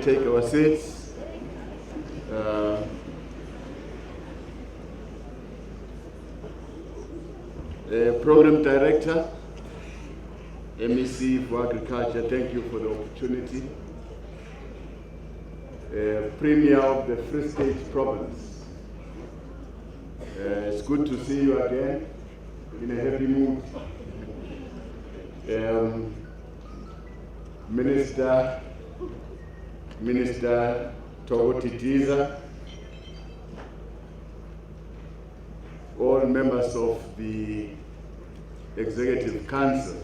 may take our seats. Program Director, MEC for Agriculture, thank you for the opportunity. Premier of the Free State Province, it's good to see you again in a happy mood. Minister Thaba, all members of the Executive Council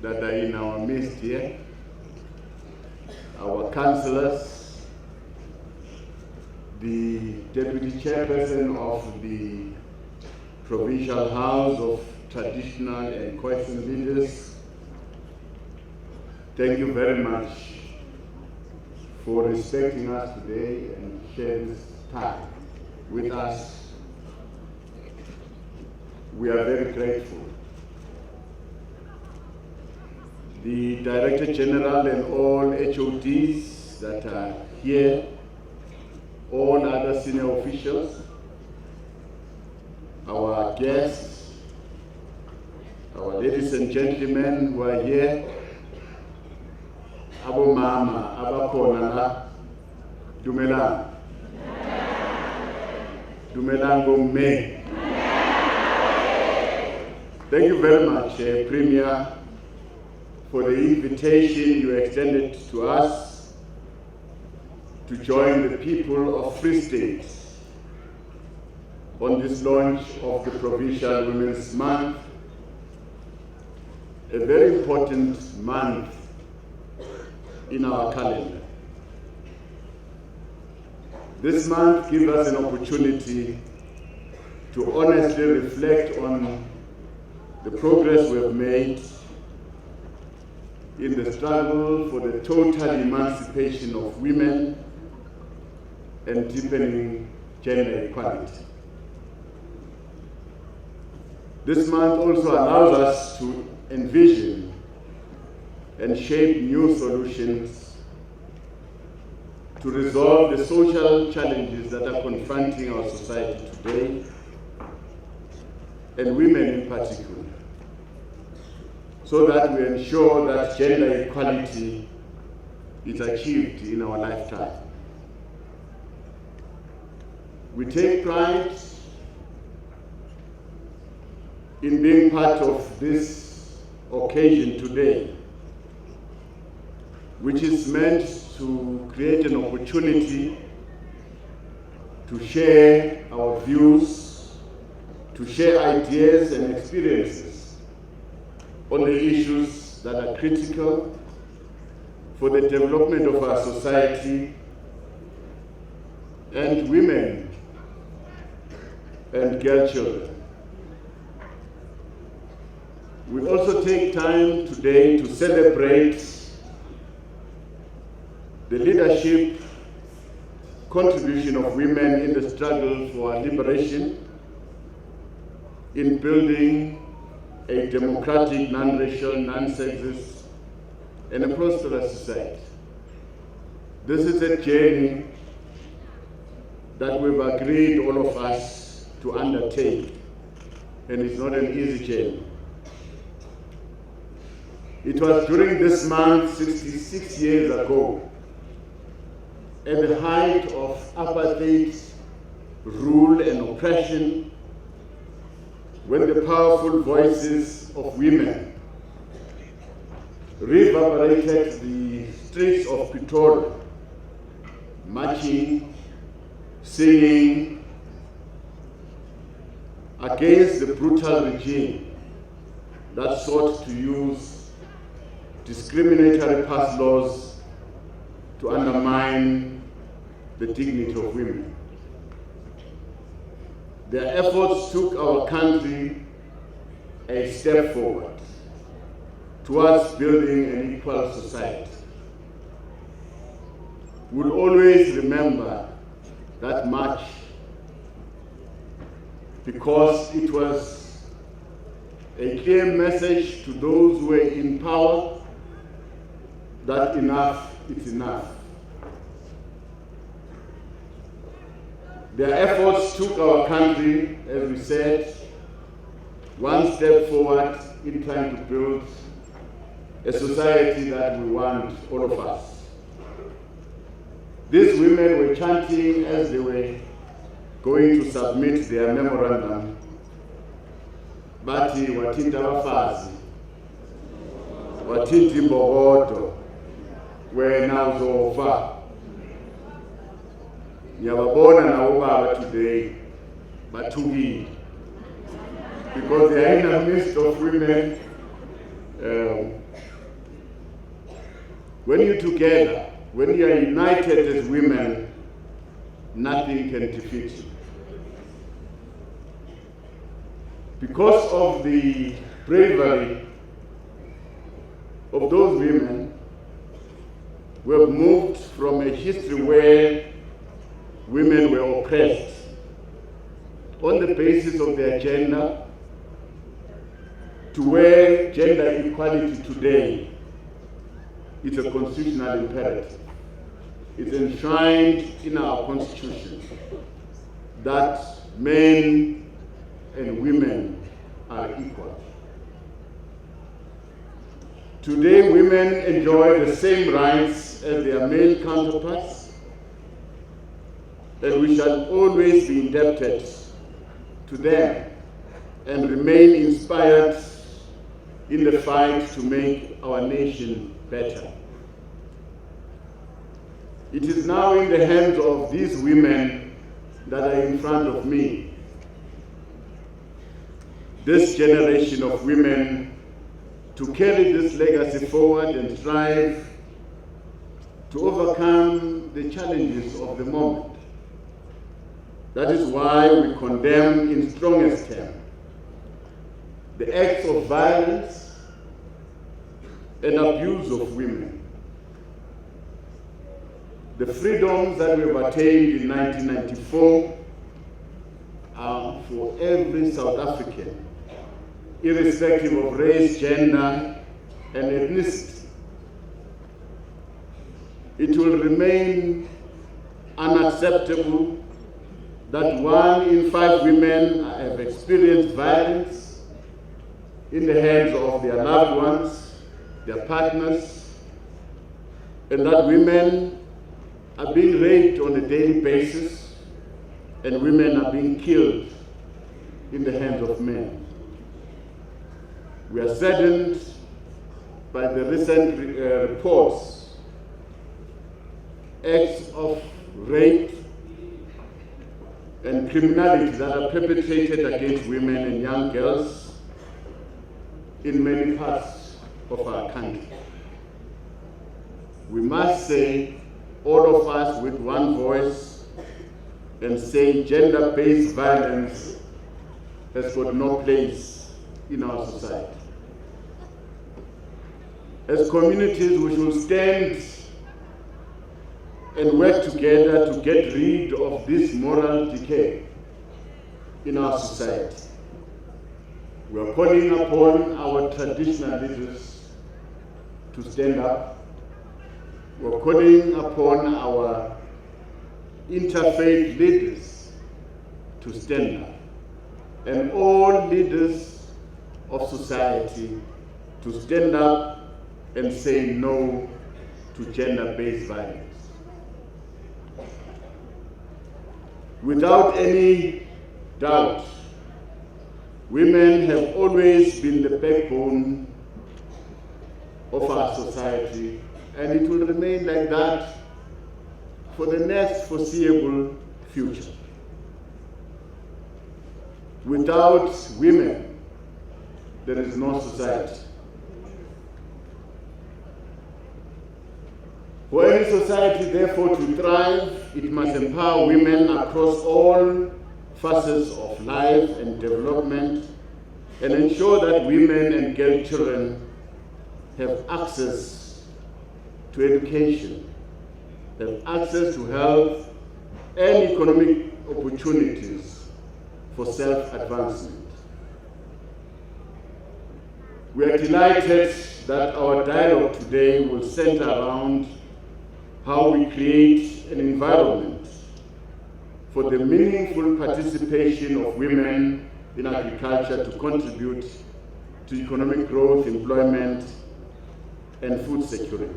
that are in our midst here, our councillors, the Deputy Chairperson of the Provincial House of Traditional and Khoisan Leaders, thank you very much for respecting us today and sharing this time with us. We are very grateful. The Director General and all HODs that are here, all other senior officials, our guests, our ladies and gentlemen who are here, Abo Mama, Abakhona la, Dumelang. Dumelang Gomme. Thank you very much, Premier, for the invitation you extended to us to join the people of Free State on this launch of the Provincial Women's Month, a very important month in our calendar. This month gives us an opportunity to honestly reflect on the progress we have made in the struggle for the total emancipation of women and deepening gender equality. This month also allows us to envision and shape new solutions to resolve the social challenges that are confronting our society today, and women in particular, so that we ensure that gender equality is achieved in our lifetime. We take pride in being part of this occasion today, which is meant to create an opportunity to share our views, to share ideas and experiences on the issues that are critical for the development of our society and women and girl children. We also take time today to celebrate the leadership contribution of women in the struggle for our liberation, in building a democratic, non-racial, non-sexist, and a prosperous society. This is a journey that we've agreed, all of us, to undertake, and it's not an easy journey. It was during this month, 66 years ago, at the height of apartheid rule and oppression, when the powerful voices of women reverberated the streets of Pretoria, marching, singing against the brutal regime that sought to use discriminatory pass laws to undermine the dignity of women. Their efforts took our country a step forward towards building an equal society. We'll always remember that march because it was a clear message to those who were in power that enough is enough. Their efforts took our country, as we said, one step forward in trying to build a society that we want, all of us. These women were chanting as they were going to submit their memorandum. Bathi wathinta abafazi, wathinta imbokodo, wena uzofa. Ngiyababona nabo baba today bathukile, because they are in the midst of women. When you're together, when you are united as women, nothing can defeat you. Because of the bravery of those women, we have moved from a history where women were oppressed on the basis of their gender to where gender equality today is a constitutional imperative. It's enshrined in our Constitution that men and women are equal. Today, women enjoy the same rights as their male counterparts, and we shall always be indebted to them and remain inspired in the fight to make our nation better. It is now in the hands of these women that are in front of me, this generation of women, to carry this legacy forward and strive to overcome the challenges of the moment. That is why we condemn in strongest terms the acts of violence and abuse of women. The freedoms that we have attained in 1994 are for every South African, irrespective of race, gender, and ethnicity. It will remain unacceptable that 1 in 5 women have experienced violence in the hands of their loved ones, their partners, and that women are being raped on a daily basis, and women are being killed in the hands of men. We are saddened by the recent reports, acts of rape and criminality that are perpetrated against women and young girls in many parts of our country. We must say, all of us with one voice, and say gender-based violence has got no place in our society. As communities, we should stand and work together to get rid of this moral decay in our society. We are calling upon our traditional leaders to stand up. We are calling upon our interfaith leaders to stand up, and all leaders of society to stand up and say no to gender-based violence. Without any doubt, women have always been the backbone of our society, and it will remain like that for the next foreseeable future. Without women, there is no society. For any society, therefore, to thrive, it must empower women across all facets of life and development, and ensure that women and girl children have access to education, have access to health and economic opportunities for self-advancement. We are delighted that our dialogue today will center around how we create an environment for the meaningful participation of women in agriculture to contribute to economic growth, employment, and food security.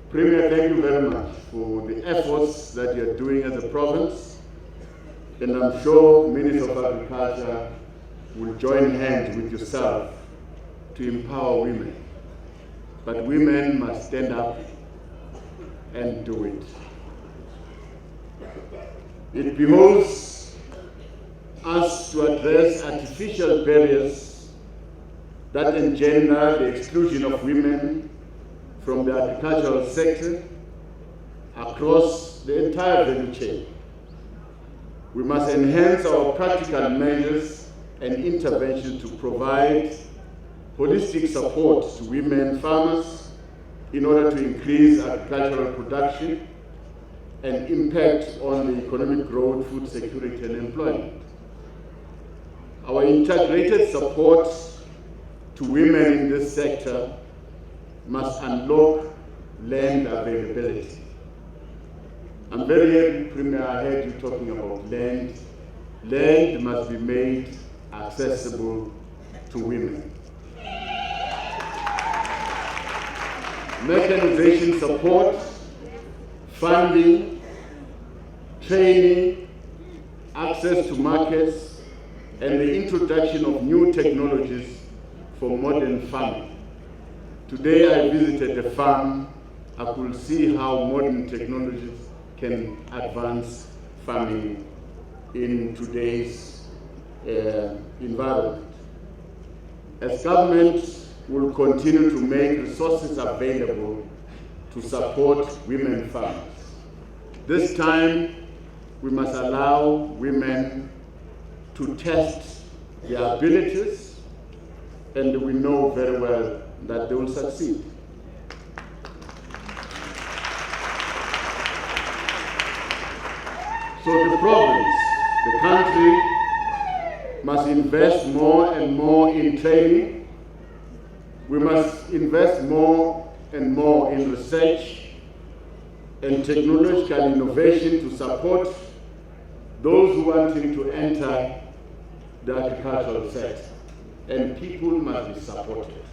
Premier, thank you very much for the efforts that you're doing as a province, and I'm sure Minister of Agriculture will join hands with yourself to empower women. But women must stand up and do it. It behoves us to address artificial barriers that engender the exclusion of women from the agricultural sector across the entire value chain. We must enhance our practical measures and interventions to provide holistic support to women farmers in order to increase agricultural production and impact on the economic growth, food security, and employment. Our integrated support to women in this sector must unlock land availability. I'm very happy, Premier, I heard you talking about land. Land must be made accessible to women. Mechanization support, funding, training, access to markets, and the introduction of new technologies for modern farming. Today I visited a farm. I could see how modern technologies can advance farming in today's environment. As government will continue to make resources available to support women farmers. This time, we must allow women to test their abilities, and we know very well that they will succeed. So the province, the country, must invest more and more in training. We must invest more and more in research and technological innovation to support those who want to enter the agricultural sector. And people must be supported.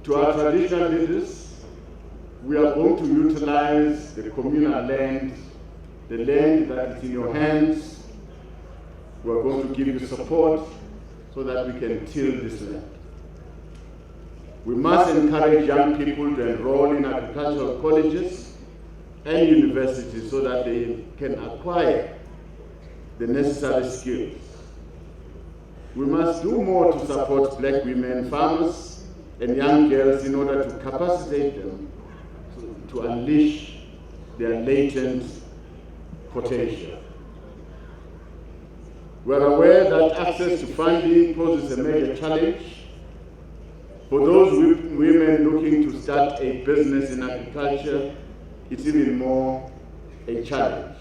To our traditional leaders, we are going to utilize the communal land, the land that is in your hands. We are going to give you support so that we can till this land. We must encourage young people to enroll in agricultural colleges and universities so that they can acquire the necessary skills. We must do more to support black women farmers and young girls in order to capacitate them to unleash their latent potential. We are aware that access to funding poses a major challenge. For those women looking to start a business in agriculture, it's even more a challenge,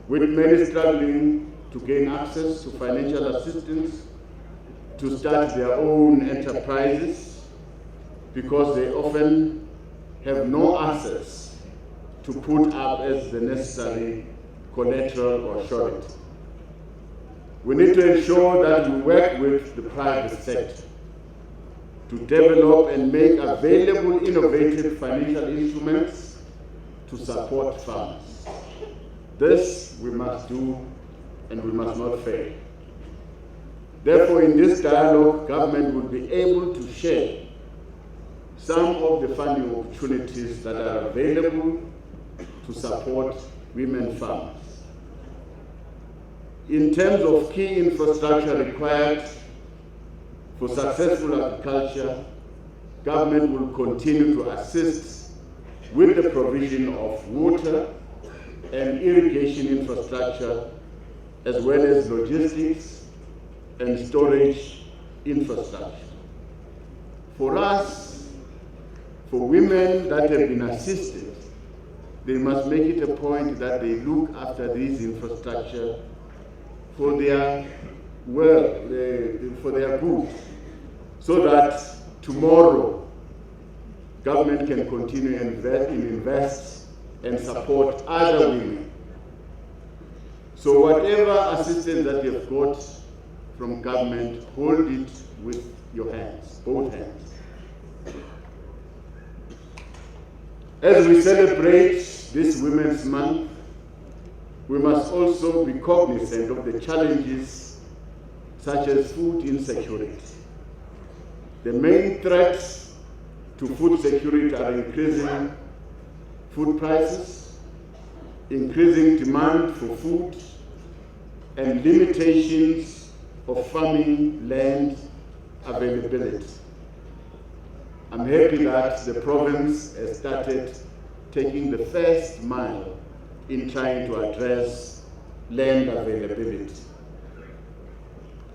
with many struggling to gain access to financial assistance to start their own enterprises because they often have no access to put up as the necessary collateral or surety. We need to ensure that we work with the private sector to develop and make available innovative financial instruments to support farmers. This we must do, and we must not fail. Therefore, in this dialogue, government will be able to share some of the funding opportunities that are available to support women farmers. In terms of key infrastructure required for successful agriculture, government will continue to assist with the provision of water and irrigation infrastructure, as well as logistics and storage infrastructure. For us, for women that have been assisted, they must make it a point that they look after these infrastructure for their for their good, so that tomorrow government can continue invest and support other women. So whatever assistance that you've got from government, hold it with your hands, both hands. As we celebrate this Women's Month, we must also be cognizant of the challenges such as food insecurity. The main threats to food security are increasing food prices, increasing demand for food, and limitations of farming land availability. I'm happy that the province has started taking the first mile in trying to address land availability.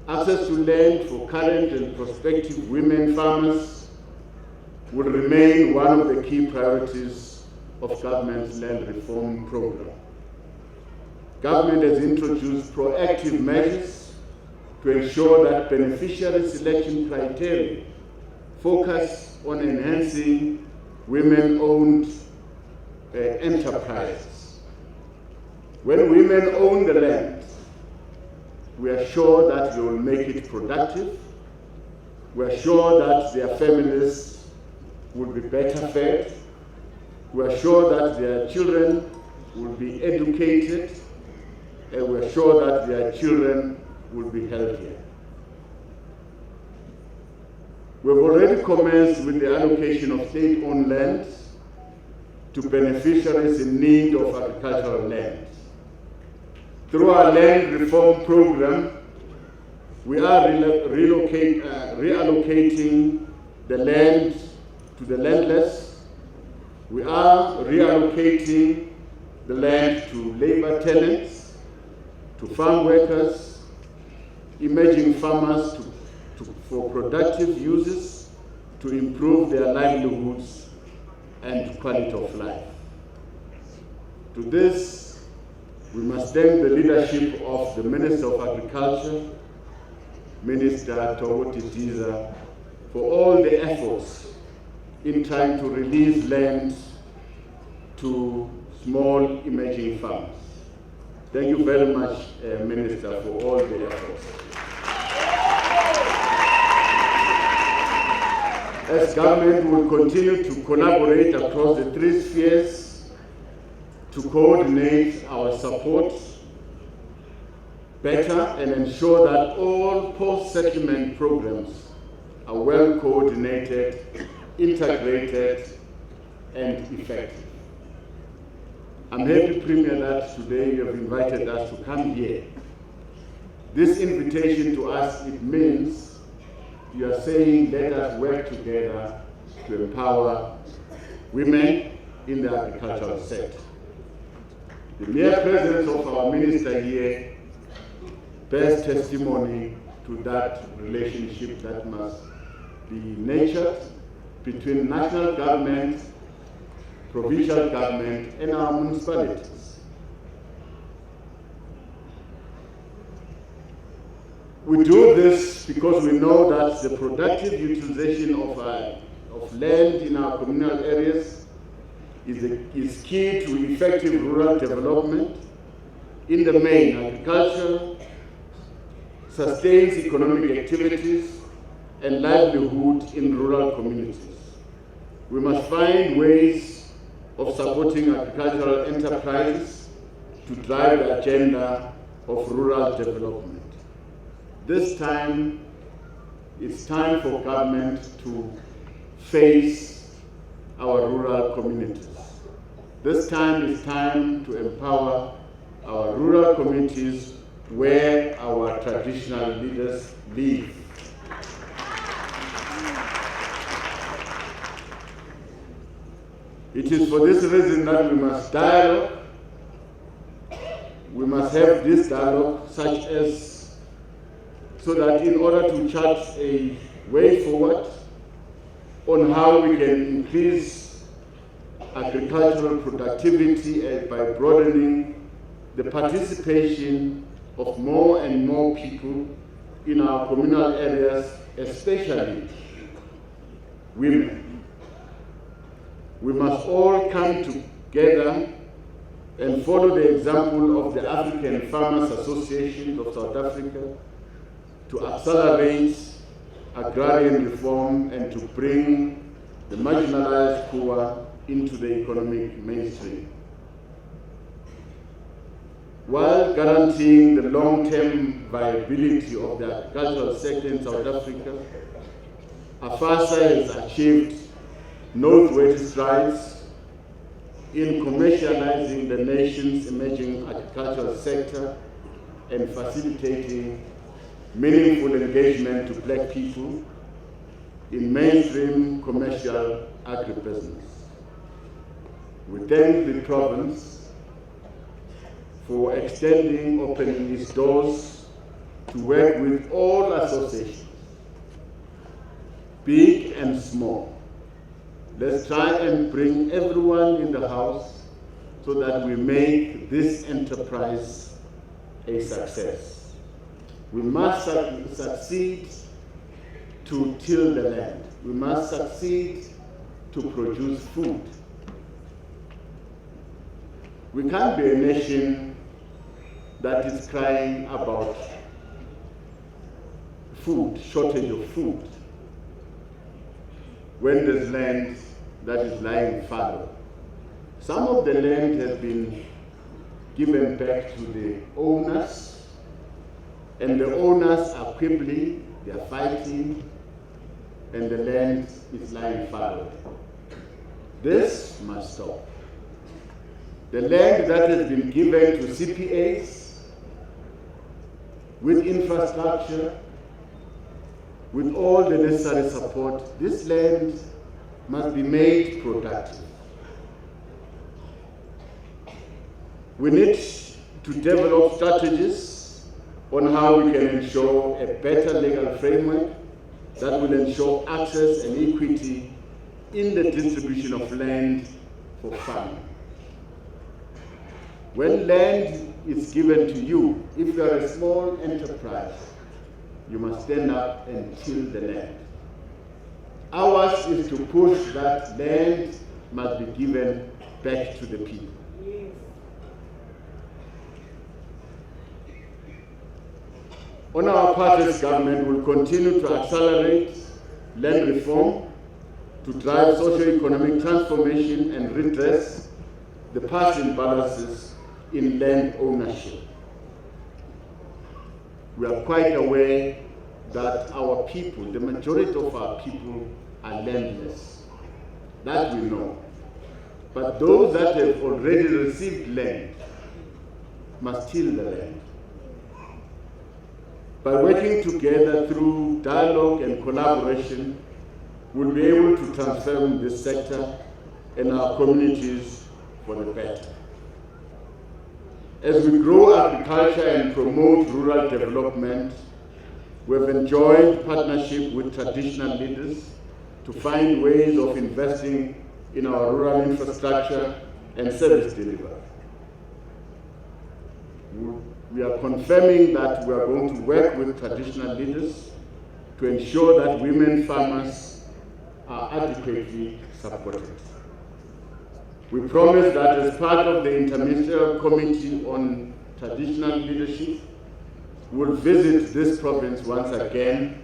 Access to land for current and prospective women farmers will remain one of the key priorities of government's land reform program. Government has introduced proactive measures to ensure that beneficiary selection criteria focus on enhancing women-owned enterprises. When women own the land, we are sure that they will make it productive. We are sure that their families will be better fed. We are sure that their children will be educated. And we are sure that their children will be healthier. We've already commenced with the allocation of state-owned land to beneficiaries in need of agricultural land. Through our land reform program, we are reallocating the land to the landless. We are reallocating the land to labor tenants, to farm workers, emerging farmers for productive uses to improve their livelihoods and quality of life. To this, we must thank the leadership of the Minister of Agriculture, Minister Thaba Nchu, for all the efforts in trying to release land to small emerging farmers. Thank you very much, Minister, for all the efforts. As government will continue to collaborate across the three spheres to coordinate our support better and ensure that all post-settlement programs are well coordinated, integrated, and effective. I'm happy, Premier, that today you have invited us to come here. This invitation to us, it means you are saying let us work together to empower women in the agricultural sector. The mere presence of our minister here bears testimony to that relationship that must be nurtured between national government, provincial government, and our municipalities. We do this because we know that the productive utilization of land in our communal areas is key to effective rural development. In the main, agriculture sustains economic activities and livelihood in rural communities. We must find ways of supporting agricultural enterprises to drive the agenda of rural development. This time, it's time for government to face our rural communities. This time is time to empower our rural communities where our traditional leaders live. It is for this reason that we must dialogue. We must have this dialogue so that in order to chart a way forward on how we can increase agricultural productivity by broadening the participation of more and more people in our communal areas, especially women. We must all come together and follow the example of the African Farmers Association of South Africa to accelerate agrarian reform and to bring the marginalized poor into the economic mainstream. While guaranteeing the long-term viability of the agricultural sector in South Africa, AFASA has achieved noteworthy strides in commercializing the nation's emerging agricultural sector and facilitating meaningful engagement to Black people in mainstream commercial agribusiness. We thank the province for opening its doors to work with all associations, big and small. Let's try and bring everyone in the house so that we make this enterprise a success. We must succeed to till the land. We must succeed to produce food. We can't be a nation that is crying about food, shortage of food, when there's land that is lying fallow. Some of the land has been given back to the owners, and the owners are quibbling, they are fighting, and the land is lying fallow. This must stop. The land that has been given to CPAs with infrastructure, with all the necessary support, this land must be made productive. We need to develop strategies on how we can ensure a better legal framework that will ensure access and equity in the distribution of land for farming. When land is given to you, if you are a small enterprise, you must stand up and till the land. Ours is to push that land must be given back to the people. On our part as government, we will continue to accelerate land reform to drive socio-economic transformation and redress the past imbalances in land ownership. We are quite aware that our people, the majority of our people, are landless. That we know. But those that have already received land must till the land. By working together through dialogue and collaboration, we'll be able to transform this sector and our communities for the better. As we grow agriculture and promote rural development, we've enjoyed partnership with traditional leaders to find ways of investing in our rural infrastructure and service delivery. We are confirming that we are going to work with traditional leaders to ensure that women farmers are adequately supported. We promise that as part of the Interministerial Committee on Traditional Leadership, we'll visit this province once again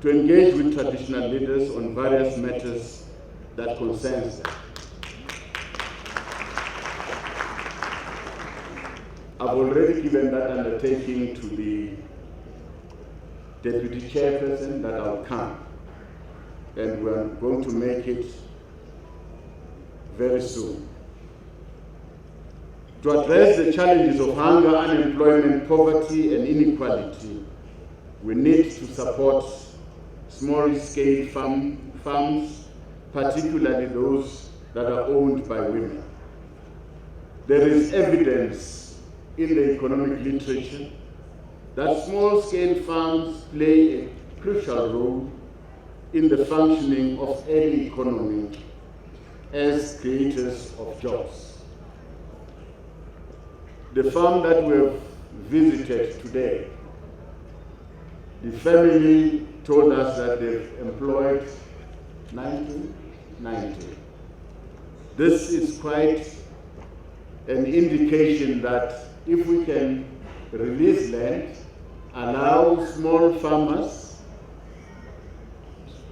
to engage with traditional leaders on various matters that concern them. I've already given that undertaking to the Deputy Chairperson that I'll come, and we're going to make it very soon. To address the challenges of hunger, unemployment, poverty, and inequality, we need to support small-scale farms, particularly those that are owned by women. There is evidence in the economic literature that small-scale farms play a crucial role in the functioning of any economy as creators of jobs. The farm that we have visited today, the family told us that they've employed 90. This is quite an indication that if we can release land, allow small farmers,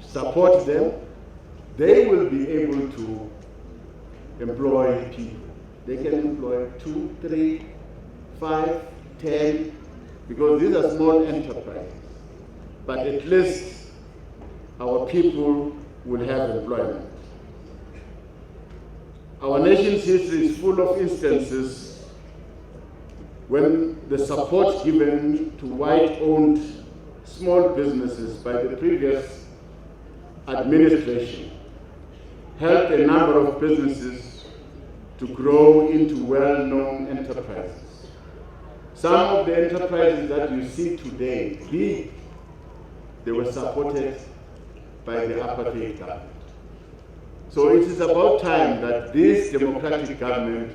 support them, they will be able to employ people. They can employ 2, 3, 5, 10, because these are small enterprises. But at least our people will have employment. Our nation's history is full of instances when the support given to white-owned small businesses by the previous administration helped a number of businesses to grow into well-known enterprises. Some of the enterprises that you see today, big, they were supported by the apartheid government. So it is about time that this democratic government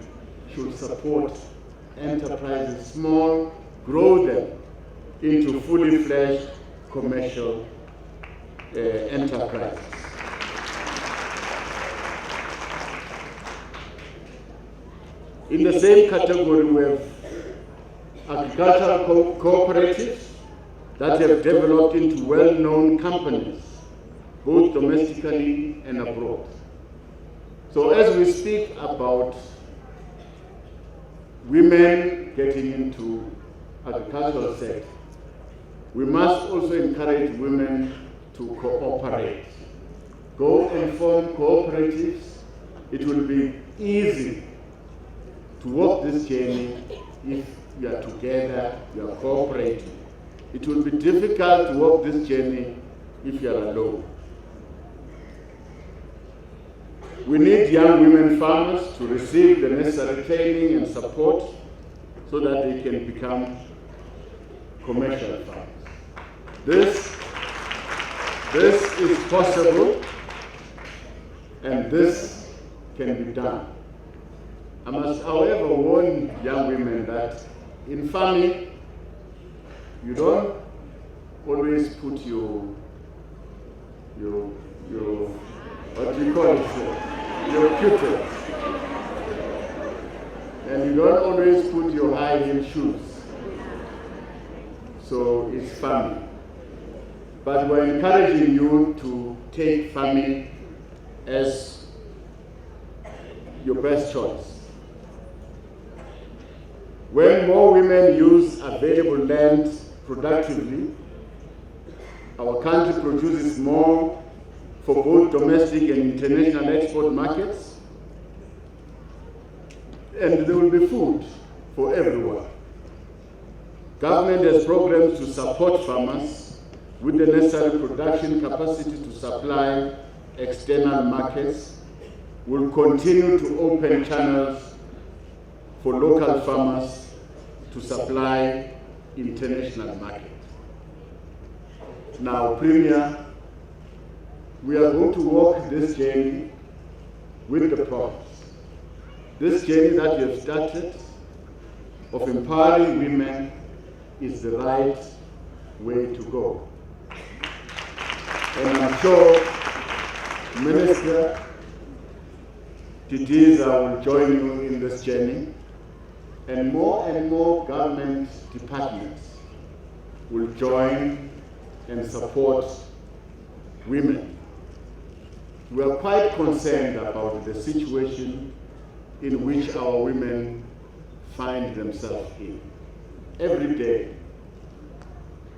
should support enterprises, small, grow them into fully fledged commercial enterprises. In the same category, we have agricultural cooperatives that have developed into well-known companies, both domestically and abroad. So as we speak about women getting into agricultural sector, we must also encourage women to cooperate. Go and form cooperatives. It will be easy to walk this journey if you are together, you are cooperating. It will be difficult to walk this journey if you are alone. We need young women farmers to receive the necessary training and support so that they can become commercial farmers. This is possible, and this can be done. I must, however, warn young women that in farming, you don't always put your what do you call it, your putels. And you don't always put your high-heel shoes. So it's farming. But we're encouraging you to take farming as your best choice. When more women use available land productively, our country produces more for both domestic and international export markets, and there will be food for everyone. Government has programs to support farmers with the necessary production capacity to supply external markets. We'll continue to open channels for local farmers to supply international markets. Now, Premier, we are going to walk this journey with the promise. This journey that you have started of empowering women is the right way to go. And I'm sure Minister Didiza will join you in this journey, and more government departments will join and support women. We are quite concerned about the situation in which our women find themselves in. Every day,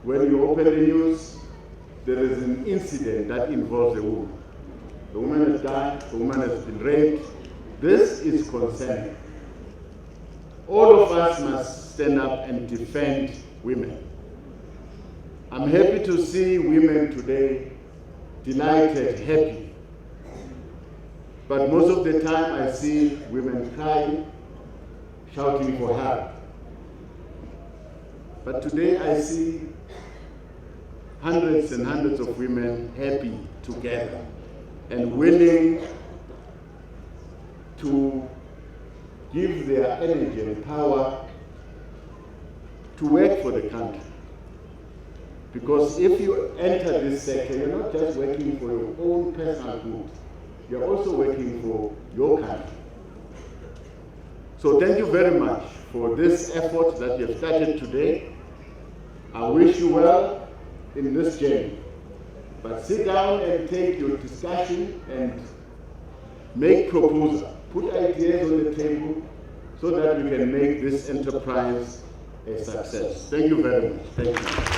when you open the news, there is an incident that involves a woman. The woman has died, the woman has been raped. This is concerning. All of us must stand up and defend women. I'm happy to see women today delighted, happy. But most of the time I see women crying, shouting for help. But today I see hundreds and hundreds of women happy together and willing to give their energy and power to work for the country. Because if you enter this sector, you're not just working for your own personal good, you're also working for your country. So So thank you very much for this effort that you have started today. I wish you well in this journey. But sit down and take your discussion and make proposals. Put ideas on the table so that we can make this enterprise a success. Thank you very much. Thank you.